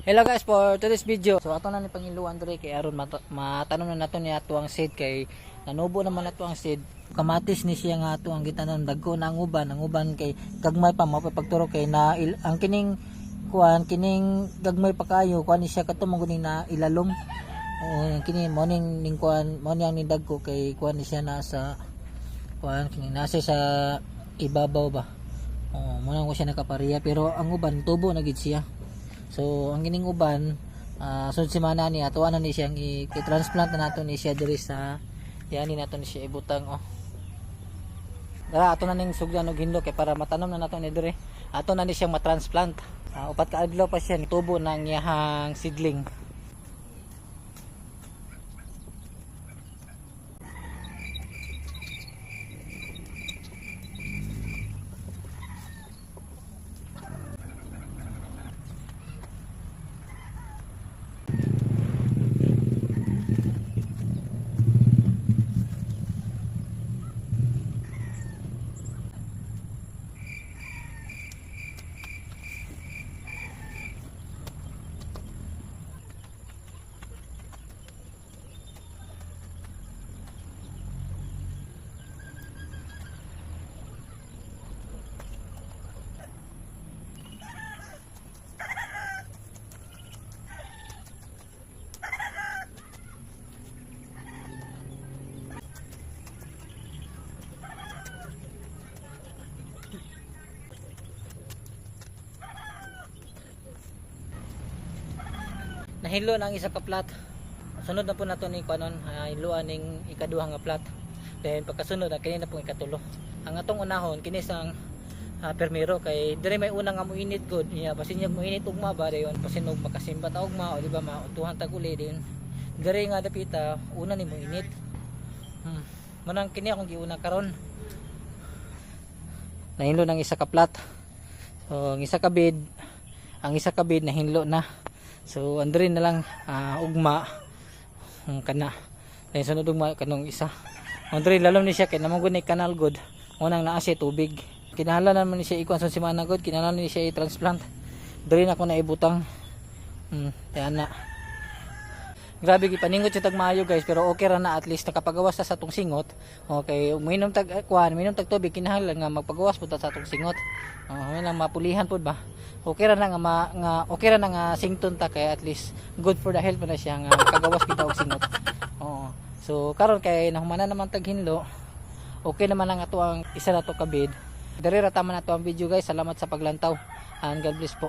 Hello guys, for today's video. So ato na ni Pangiluan diri kay aron matanong na nato ni ato ang seed kay nanubo naman nato ang seed. Kamatis ni siya nga ato ang gitanon dagko na ang uban kay gagmay pa mapapagturo kay na ang kining kuan kining gagmay pa kayo kuan ni siya katumong guni na ilalom. O kini morning ning kuan mo yang ni dagko kay kuan ni siya nasa kuan kining nasa sa ibabaw ba. Mo nang ko siya nakapariya pero ang uban tubo na gid siya. So ang gining uban sunod semana ni ato ana ni siyang i-transplant na nato ni siya diri sa yani nato ni siya ibutang dara ato na ning sugdan og hindok kay para matanom na nato ni diri ato na ni siyang ma-transplant upat ka adlaw pa siya ni tubo ng iyahang seedling. Nahilo na ang isa ka plat. Sunod na po nato ni kanon hiluan ning ikaduha nga plat. Then pagkasunod na kini na pong ikatulo. Ang atong unahon kini sang permero kay dire may una nga moinit gud niya basinyag moinit ugma ba dayon pasinog makasimba ta ugma o di ba mautuhan tag uli din. Dire nga dapita una ni moinit. Manang kini akong giuna karon. Nahilo nang isa ka plat. So ang isa ka bid nahinlo na. So andrin na lang ugma kana. Then sunod ugma kanong isa. Andrin lalom ni siya kay namang ni kanal good. Unang naa siya tubig. Kinahanglan naman ni siya ikuan sa semana good, kinahanglan ni siya i-transplant. Diri na ko na ibutang. Kaya na. Grabe gipaningot siya tag maayo guys, pero okay ra na at least nakapagawas ta sa atong singot. Okay, minom tag tubig kinahanglan nga magpagawas pud ta sa atong singot. Lang mapulihan pud ba. Okay ra na nga sington ta kay at least good for the health na siya nga kagawas kita og singot. So karon kay nahumanan naman tag hinlo. Okay naman ang ato ang isa na to kabid. Diri ra tama na to ang video guys. Salamat sa paglantaw and God bless po.